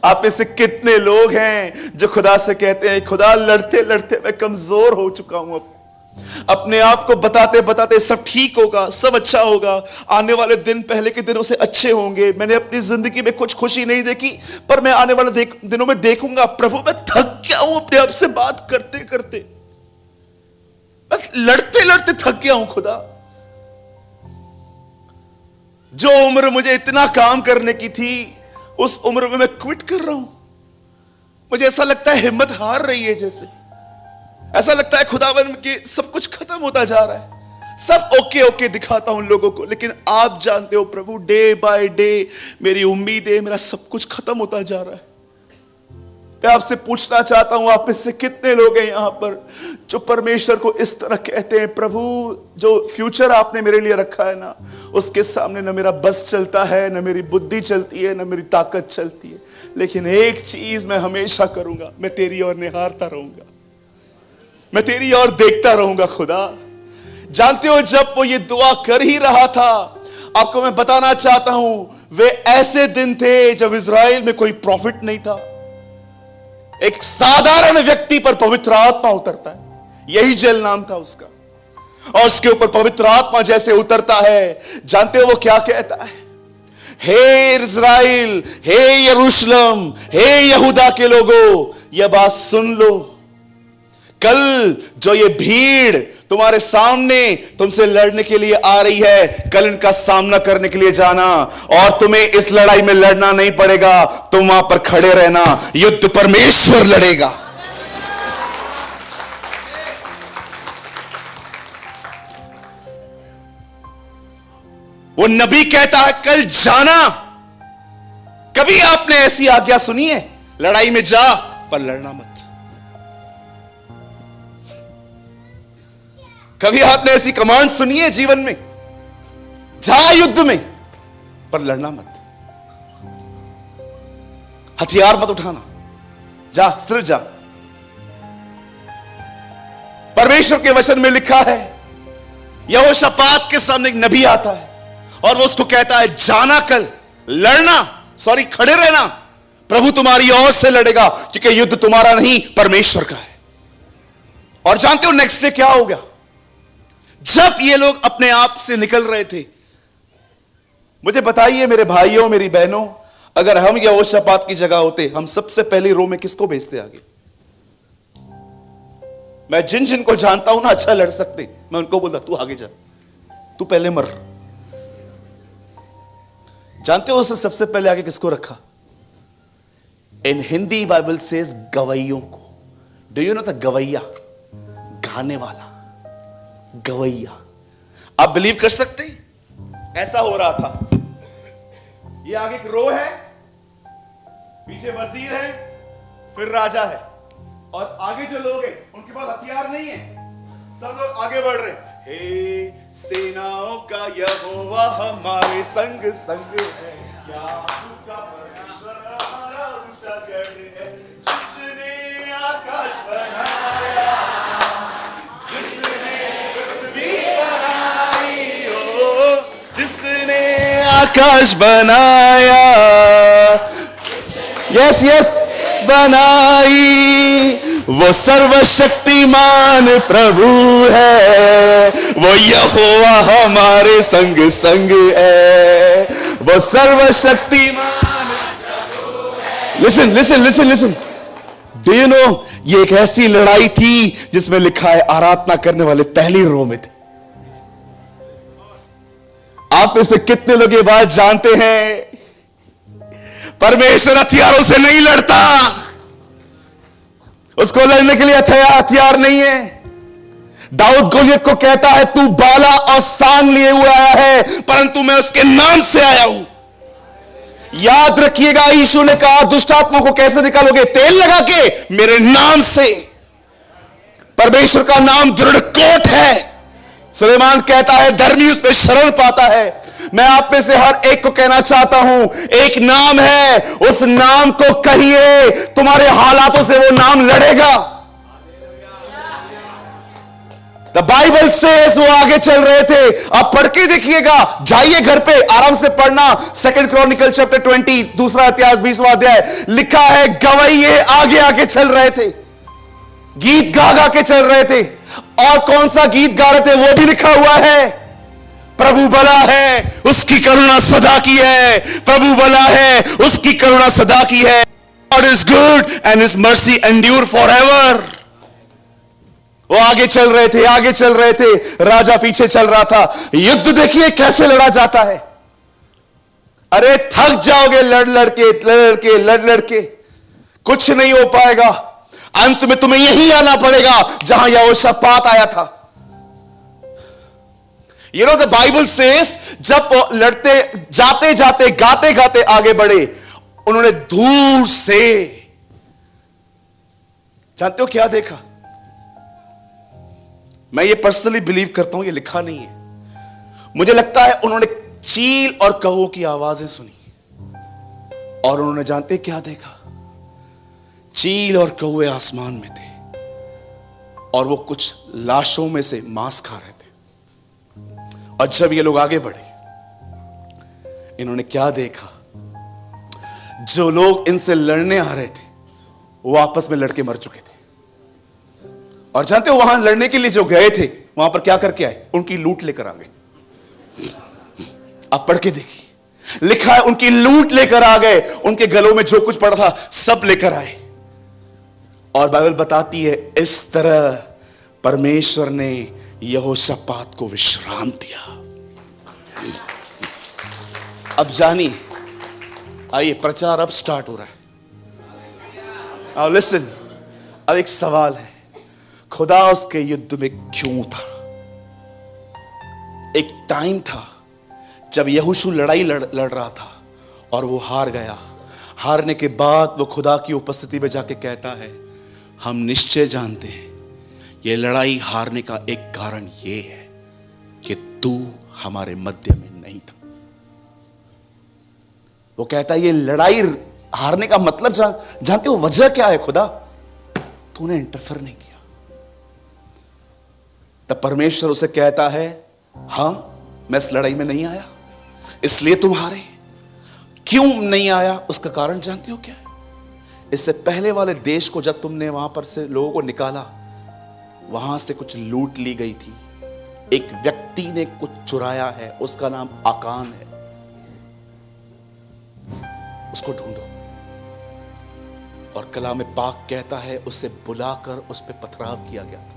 आप में से कितने लोग हैं जो खुदा से कहते हैं, खुदा लड़ते लड़ते मैं कमजोर हो चुका हूं, अपने आप को बताते बताते सब ठीक होगा, सब अच्छा होगा, आने वाले दिन पहले के दिनों से अच्छे होंगे, मैंने अपनी जिंदगी में कुछ खुशी नहीं देखी पर मैं आने वाले दिनों में देखूंगा। प्रभु मैं थक गया हूं अपने आप से बात करते करते, मैं लड़ते लड़ते थक गया हूं। खुदा, जो उम्र मुझे इतना काम करने की थी उस उम्र में मैं क्विट कर रहा हूं। मुझे ऐसा लगता है हिम्मत हार रही है, जैसे ऐसा लगता है खुदावन के सब कुछ खत्म होता जा रहा है। सब ओके ओके दिखाता हूं लोगों को, लेकिन आप जानते हो प्रभु, डे बाय डे मेरी उम्मीदें, मेरा सब कुछ खत्म होता जा रहा है। मैं आपसे पूछना चाहता हूं, आप में से कितने लोग हैं यहां पर जो परमेश्वर को इस तरह कहते हैं, प्रभु जो फ्यूचर आपने मेरे लिए रखा है ना, उसके सामने न मेरा बस चलता है, न मेरी बुद्धि चलती है, न मेरी ताकत चलती है, लेकिन एक चीज मैं हमेशा करूंगा, मैं तेरी ओर निहारता रहूंगा, मैं तेरी ओर देखता रहूंगा। खुदा, जानते हो जब वो ये दुआ कर ही रहा था, आपको मैं बताना चाहता हूं, वे ऐसे दिन थे जब इज़राइल में कोई प्रॉफिट नहीं था। एक साधारण व्यक्ति पर पवित्र आत्मा उतरता है, यही जेल नाम था उसका, और उसके ऊपर पवित्र आत्मा जैसे उतरता है, जानते हो वो क्या कहता है? हे इज़राइल, हे यरूशलेम, हे यहूदा के लोगों, यह बात सुन लो, कल जो ये भीड़ तुम्हारे सामने तुमसे लड़ने के लिए आ रही है, कल इनका सामना करने के लिए जाना, और तुम्हें इस लड़ाई में लड़ना नहीं पड़ेगा, तुम वहां पर खड़े रहना, युद्ध परमेश्वर लड़ेगा। वो नबी कहता है कल जाना। कभी आपने ऐसी आज्ञा सुनी है, लड़ाई में जा पर लड़ना मत? कभी आपने ऐसी कमांड सुनी है जीवन में, जा युद्ध में पर लड़ना मत, हथियार मत उठाना, जा सिर्फ जा? परमेश्वर के वचन में लिखा है, यहोशापात के सामने एक नबी आता है और वो उसको कहता है जाना, कल लड़ना, खड़े रहना, प्रभु तुम्हारी ओर से लड़ेगा, क्योंकि युद्ध तुम्हारा नहीं परमेश्वर का है। और जानते हो नेक्स्ट डे क्या हो गया? जब ये लोग अपने आप से निकल रहे थे, मुझे बताइए मेरे भाइयों मेरी बहनों, अगर हम यहोशापात की जगह होते, हम सबसे पहले रो में किसको भेजते आगे? मैं जिन जिन को जानता हूं ना अच्छा लड़ सकते, मैं उनको बोलता तू आगे जा, तू पहले मर। जानते हो उससे सबसे पहले आगे किसको रखा? इन हिंदी बाइबल सेज गवैयों को। डू यू नो द गवैया? गाने वाला गवैया। आप बिलीव कर सकते हैं ऐसा हो रहा था? ये आगे एक रो है, पीछे वजीर है, फिर राजा है, और आगे जो लोग हैं उनके पास हथियार नहीं है, सब लोग आगे बढ़ रहे। हे सेनाओं का यहोवा हमारे संग संग है, याकूब का परमेश्वर हमारा ऊंचा गढ़ है, जिसने आकाश बनाया, जिसने पृथ्वी बनाई, ओ जिसने आकाश बनाया, यस यस बनाई, वो सर्वशक्तिमान प्रभु है, वो यहोवा हमारे संग संग है, वो सर्वशक्तिमान प्रभु है। Listen listen listen listen, do you know ये एक ऐसी लड़ाई थी जिसमें लिखा है आराधना करने वाले पहली रो में थे। आप में से कितने लोग ये बात जानते हैं? परमेश्वर हथियारों से नहीं लड़ता, उसको लड़ने के लिए हथियार नहीं है। दाऊद गोलियत को कहता है तू बाला और सांग लिए हुआ आया है, परंतु मैं उसके नाम से आया हूं। याद रखिएगा, यीशु ने कहा दुष्ट आत्मा को कैसे निकालोगे? तेल लगा के, मेरे नाम से। परमेश्वर का नाम दृढ़ कोट है। सुलेमान कहता है धर्मी उस पर शरण पाता है। मैं आप में से हर एक को कहना चाहता हूं, एक नाम है, उस नाम को कहिए, तुम्हारे हालातों से वो नाम लड़ेगा। द बाइबल सेज वो आगे चल रहे थे। आप पढ़ के देखिएगा, जाइए घर पे आराम से पढ़ना। 2 क्रॉनिकल चैप्टर 20 दूसरा इतिहास 20वां अध्याय लिखा है, गवैये आगे आगे चल रहे थे, गीत गा गा के चल रहे थे। और कौन सा गीत गा रहे थे वो भी लिखा हुआ है, प्रभु भला है उसकी करुणा सदा की है, प्रभु भला है उसकी करुणा सदा की है, God is good and his mercy endure forever. वो आगे चल रहे थे, आगे चल रहे थे, राजा पीछे चल रहा था। युद्ध देखिए कैसे लड़ा जाता है। अरे थक जाओगे लड़ लड़के, कुछ नहीं हो पाएगा। अंत में तुम्हें यही आना पड़ेगा जहां यहोशापात आया था। You know the Bible says, जब वो लड़ते जाते जाते गाते गाते आगे बढ़े, उन्होंने दूर से, जानते हो क्या देखा? मैं ये पर्सनली बिलीव करता हूं, ये लिखा नहीं है, मुझे लगता है उन्होंने चील और कौओं की आवाजें सुनी और उन्होंने जानते क्या देखा? चील और कौए आसमान में थे और वो कुछ लाशों में से मांस खा रहे थे। और जब ये लोग आगे बढ़े, इन्होंने क्या देखा? जो लोग इनसे लड़ने आ रहे थे वो आपस में लड़के मर चुके थे। और जानते हो वहां लड़ने के लिए जो गए थे, वहां पर क्या करके आए? उनकी लूट लेकर आ गए। आप पढ़ के देखिए, लिखा है उनकी लूट लेकर आ गए, उनके गलों में जो कुछ पड़ा था सब लेकर आए। और बाइबल बताती है इस तरह परमेश्वर ने यहोशापात को विश्राम दिया। अब जानिए, आइए प्रचार अब स्टार्ट हो रहा है। अब लिसन, अब एक सवाल है, खुदा उसके युद्ध में क्यों था? एक टाइम था जब यहोशू लड़ाई लड़ रहा था और वो हार गया। हारने के बाद वो खुदा की उपस्थिति में जाके कहता है, हम निश्चय जानते हैं ये लड़ाई हारने का एक कारण ये है कि तू हमारे मध्य में नहीं था। वो कहता है ये लड़ाई हारने का मतलब जानते हो वजह क्या है? खुदा, तूने इंटरफेयर नहीं किया। तब परमेश्वर उसे कहता है, हां मैं इस लड़ाई में नहीं आया, इसलिए तुम हारे। क्यों नहीं आया उसका कारण जानते हो क्या है? इससे पहले वाले देश को जब तुमने वहां पर से लोगों को निकाला, वहां से कुछ लूट ली गई थी। एक व्यक्ति ने कुछ चुराया है, उसका नाम आकान है, उसको ढूंढो। और कलाम पाक कहता है उसे बुलाकर उस पर पथराव किया गया था।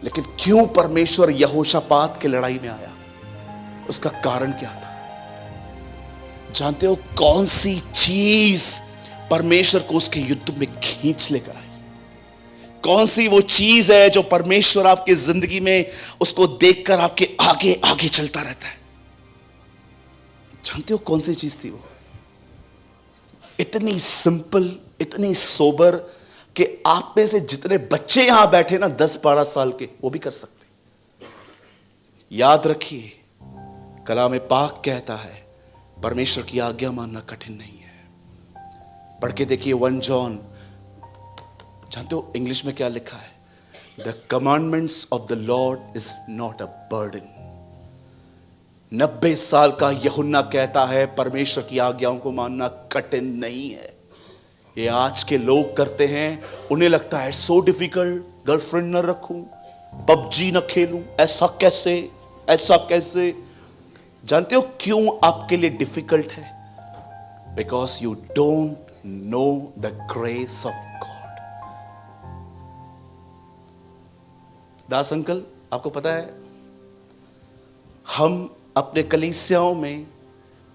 लेकिन क्यों परमेश्वर यहोशापात की लड़ाई में आया? उसका कारण क्या था? जानते हो कौन सी चीज परमेश्वर को उसके युद्ध में खींच लेकर आई? कौन सी वो चीज है जो परमेश्वर आपकी जिंदगी में उसको देखकर आपके आगे आगे चलता रहता है? जानते हो कौन सी चीज थी वो? इतनी सिंपल, इतनी सोबर कि आप में से जितने बच्चे यहां बैठे ना 10-12 साल के, वो भी कर सकते। याद रखिए, कलाम पाक कहता है परमेश्वर की आज्ञा मानना कठिन नहीं है। पढ़ के देखिए 1 जॉन, जानते हो इंग्लिश में क्या लिखा है? The commandments of the Lord is not a burden. 90 साल का यूहन्ना कहता है परमेश्वर की आज्ञाओं को मानना कठिन नहीं है। ये आज के लोग करते हैं, उन्हें लगता है सो डिफिकल्ट, गर्लफ्रेंड न रखूं, पबजी न खेलूं, ऐसा कैसे, ऐसा कैसे। जानते हो क्यों आपके लिए डिफिकल्ट है? Because you don't know the grace of God. Das uncle, आपको पता है हम अपने कलीसियाओं में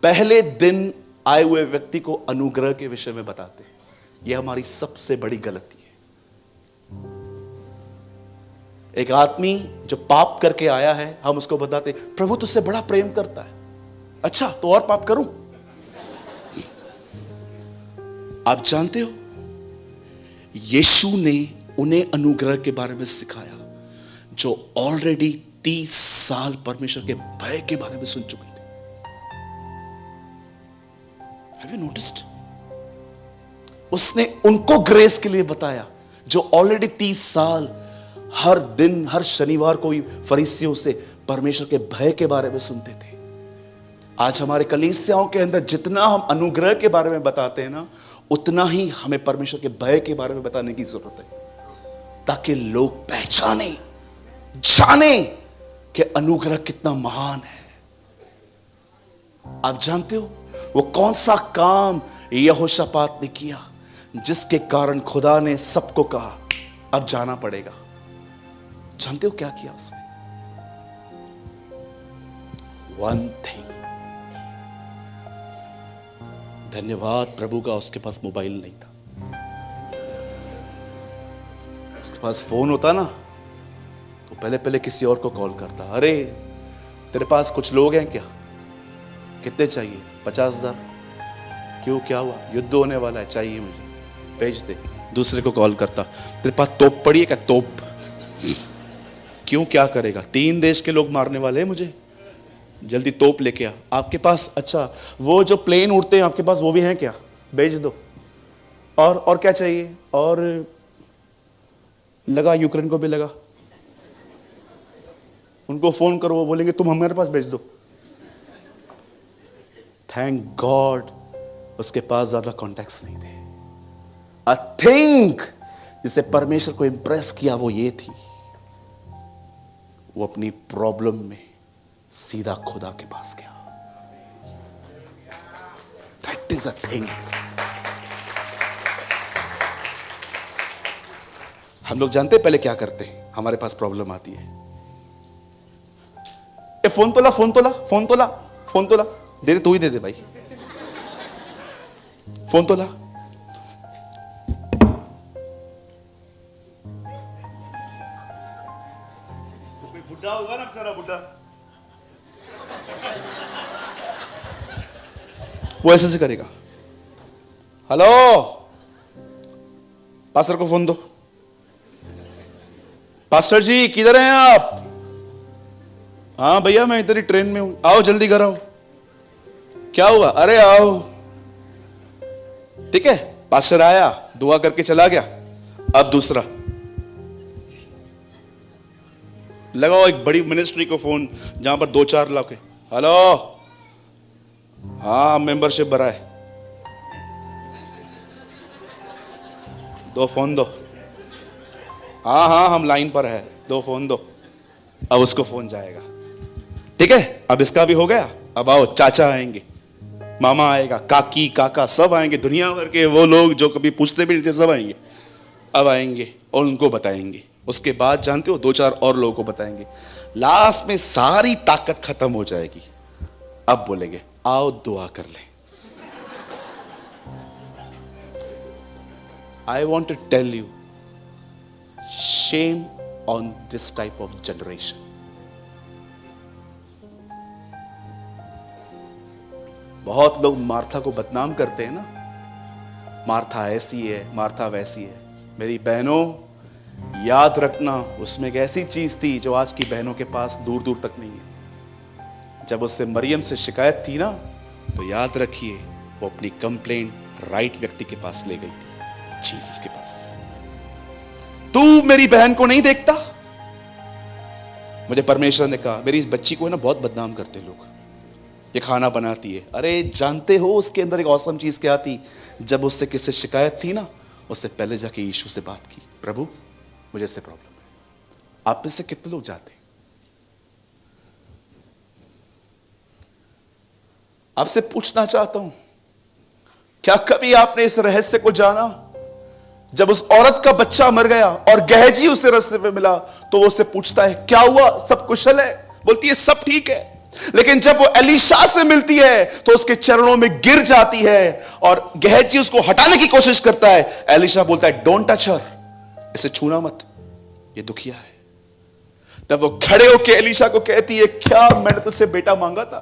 पहले दिन आए हुए व्यक्ति को अनुग्रह के विषय में बताते हैं। यह हमारी सबसे बड़ी गलती है। एक आदमी जो पाप करके आया है, हम उसको बताते प्रभु तुझसे बड़ा प्रेम करता है। अच्छा तो और पाप करूं? आप जानते हो यीशु ने उन्हें अनुग्रह के बारे में सिखाया जो ऑलरेडी 30 साल परमेश्वर के भय के बारे में सुन चुके थे। Have you noticed? उसने उनको ग्रेस के लिए बताया जो ऑलरेडी 30 साल हर दिन हर शनिवार को फरीसियों से परमेश्वर के भय के बारे में सुनते थे। आज हमारे कलीसियाओं के अंदर जितना हम अनुग्रह के बारे में बताते हैं ना, उतना ही हमें परमेश्वर के भय के बारे में बताने की जरूरत है, ताकि लोग पहचाने, जाने कि अनुग्रह कितना महान है। आप जानते हो वो कौन सा काम यहोशापात ने किया जिसके कारण खुदा ने सबको कहा अब जाना पड़ेगा? जानते हो क्या किया उसने? One thing. धन्यवाद प्रभु का, उसके पास मोबाइल नहीं था। उसके पास फोन होता ना तो पहले पहले किसी और को कॉल करता, अरे तेरे पास कुछ लोग हैं क्या, कितने चाहिए? 50,000। क्यों, क्या हुआ? युद्ध होने वाला है, चाहिए मुझे, भेज दे। दूसरे को कॉल करता, तेरे पास तोप पड़ी है क्या? तोप। क्यों, क्या करेगा? 3 देश के लोग मारने वाले हैं मुझे, जल्दी तोप लेके आ। आपके पास, अच्छा वो जो प्लेन उड़ते हैं आपके पास वो भी हैं क्या? भेज दो। और क्या चाहिए? और लगा, यूक्रेन को भी लगा, उनको फोन करो, वो बोलेंगे तुम हमारे पास भेज दो। थैंक गॉड उसके पास ज्यादा कॉन्टैक्ट्स नहीं थे। आई थिंक जिसे परमेश्वर को इंप्रेस किया वो ये थी, वो अपनी प्रॉब्लम में सीधा खुदा के पास गया। That is a thing. हम लोग जानते हैं पहले क्या करते हैं, हमारे पास प्रॉब्लम आती है, ए फोन तोला, फोन तोला, फोन तोला, फोन तोला, दे दे, तू ही दे दे भाई, फोन तोला। बुढ़ा होगा ना बेचारा, बुढ़ा, वो ऐसे से करेगा, हेलो पास्टर को फोन दो, पास्टर जी किधर हैं आप? हाँ भैया मैं इधर ही ट्रेन में हूं, आओ जल्दी घर आओ। क्या हुआ? अरे आओ। ठीक है, पास्टर आया, दुआ करके चला गया। अब दूसरा लगाओ एक बड़ी मिनिस्ट्री को फोन जहां पर 2-4 लाख है, हेलो हाँ मेंबरशिप भरा है, दो फोन दो, हाँ हाँ हम लाइन पर है, दो फोन दो। अब उसको फोन जाएगा, ठीक है, अब इसका भी हो गया। अब आओ, चाचा आएंगे, मामा आएगा, काकी काका सब आएंगे, दुनिया भर के वो लोग जो कभी पूछते भी नहीं थे सब आएंगे। अब आएंगे और उनको बताएंगे, उसके बाद जानते हो 2-4 और लोगों को बताएंगे, लास्ट में सारी ताकत खत्म हो जाएगी। अब बोलेंगे आओ दुआ कर ले। I want to tell you, shame on this type of generation. बहुत लोग मार्था को बदनाम करते हैं ना, मार्था ऐसी है, मार्था वैसी है। मेरी बहनों याद रखना, उसमें एक ऐसी चीज थी जो आज की बहनों के पास दूर दूर तक नहीं है। जब उससे मरियम से शिकायत थी ना, तो याद रखिए वो अपनी कंप्लेंट राइट व्यक्ति के पास ले गई थी, जीसस के पास। तू मेरी बहन को नहीं देखता? मुझे परमेश्वर ने कहा मेरी इस बच्ची को है ना बहुत बदनाम करते लोग, ये खाना बनाती है। अरे जानते हो उसके अंदर एक औसम चीज क्या थी? जब उससे किससे शिकायत थी ना, उससे पहले जाके यीशु से बात की, प्रभु मुझे इससे प्रॉब्लम है। आप में से कितने लोग जाते? आपसे पूछना चाहता हूं, क्या कभी आपने इस रहस्य को जाना? जब उस औरत का बच्चा मर गया और गहजी उसे रास्ते पे मिला, तो वो उससे पूछता है क्या हुआ, सब कुशल है? बोलती है सब ठीक है। लेकिन जब वो एलीशा से मिलती है तो उसके चरणों में गिर जाती है और गहजी उसको हटाने की कोशिश करता है। एलीशा बोलता है डोंट टच हर, इसे छूना मत, ये दुखिया है। तब वो खड़े होकर एलीशा को कहती है क्या मैंने तुझसे बेटा मांगा था,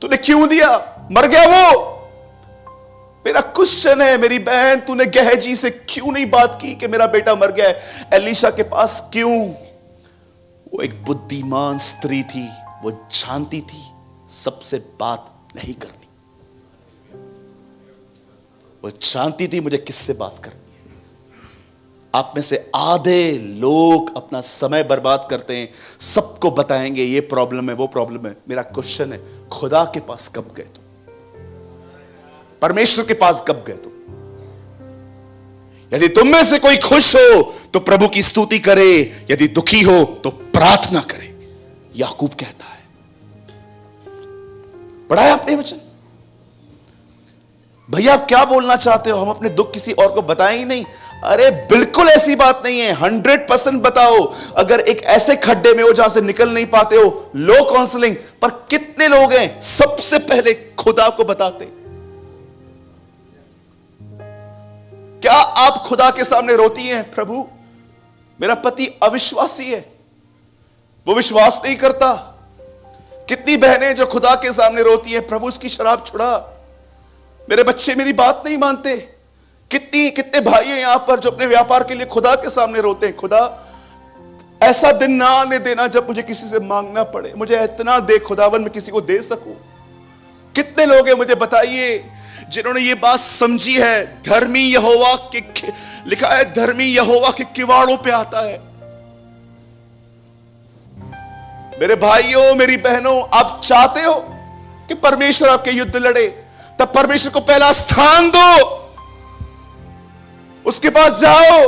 तूने क्यों दिया? मर गया वो। मेरा क्वेश्चन है मेरी बहन, तूने गहजी से क्यों नहीं बात की कि मेरा बेटा मर गया है? एलीशा के पास क्यों? वो एक बुद्धिमान स्त्री थी, वो जानती थी सबसे बात नहीं करनी, वो जानती थी मुझे किससे बात करनी है। आप में से आधे लोग अपना समय बर्बाद करते हैं, सबको बताएंगे ये प्रॉब्लम है वो प्रॉब्लम है। मेरा क्वेश्चन है, खुदा के पास कब गए तुम? परमेश्वर के पास कब गए तुम? यदि तुम में से कोई खुश हो तो प्रभु की स्तुति करे, यदि दुखी हो तो प्रार्थना करे, याकूब कहता है। पढ़ा है आपने वचन? भैया आप क्या बोलना चाहते हो? हम अपने दुख किसी और को बताएं ही नहीं। अरे बिल्कुल ऐसी बात नहीं है, 100% बताओ। अगर एक ऐसे खड्डे में हो जहां से निकल नहीं पाते हो, लो काउंसलिंग। पर कितने लोग हैं सबसे पहले खुदा को बताते? क्या आप खुदा के सामने रोती हैं, प्रभु मेरा पति अविश्वासी है, वो विश्वास नहीं करता? कितनी बहनें जो खुदा के सामने रोती हैं, प्रभु उसकी शराब छुड़ा, मेरे बच्चे मेरी बात नहीं मानते। कितने भाई हैं यहां पर जो अपने व्यापार के लिए खुदा के सामने रोते हैं, खुदा ऐसा दिन ना आने देना जब मुझे किसी से मांगना पड़े, मुझे इतना दे खुदावन मैं किसी को दे सकूं। कितने लोग हैं मुझे बताइए जिन्होंने ये बात समझी है, धर्मी यहोवा के, लिखा है धर्मी यहोवा के किवाड़ों पे आता है। मेरे भाइयों मेरी बहनों, आप चाहते हो कि परमेश्वर आपके युद्ध लड़े, तब परमेश्वर को पहला स्थान दो, उसके पास जाओ।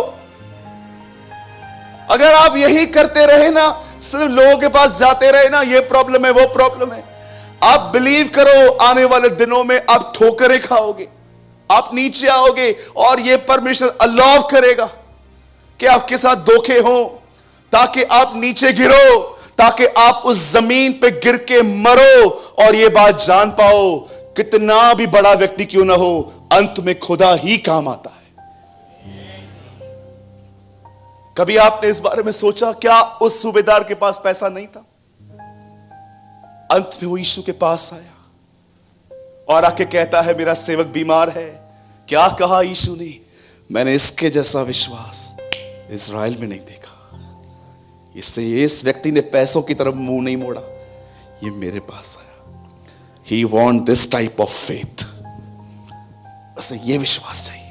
अगर आप यही करते रहे ना, सिर्फ लोगों के पास जाते रहे ना, ये प्रॉब्लम है वो प्रॉब्लम है, आप बिलीव करो आने वाले दिनों में आप ठोकरें खाओगे, आप नीचे आओगे, और ये परमेश्वर अलाउ करेगा कि आपके साथ धोखे हो, ताकि आप नीचे गिरो, ताकि आप उस जमीन पे गिर के मरो और ये बात जान पाओ, कितना भी बड़ा व्यक्ति क्यों ना हो, अंत में खुदा ही काम आता है। कभी आपने इस बारे में सोचा, क्या उस सूबेदार के पास पैसा नहीं था? अंत में वो यीशु के पास आया और आके कहता है मेरा सेवक बीमार है। क्या कहा यीशु ने? मैंने इसके जैसा विश्वास इस्राएल में नहीं देखा। इससे इस व्यक्ति ने पैसों की तरफ मुंह नहीं मोड़ा, ये मेरे पास आया। He want this type of faith। बस ये विश्वास चाहिए।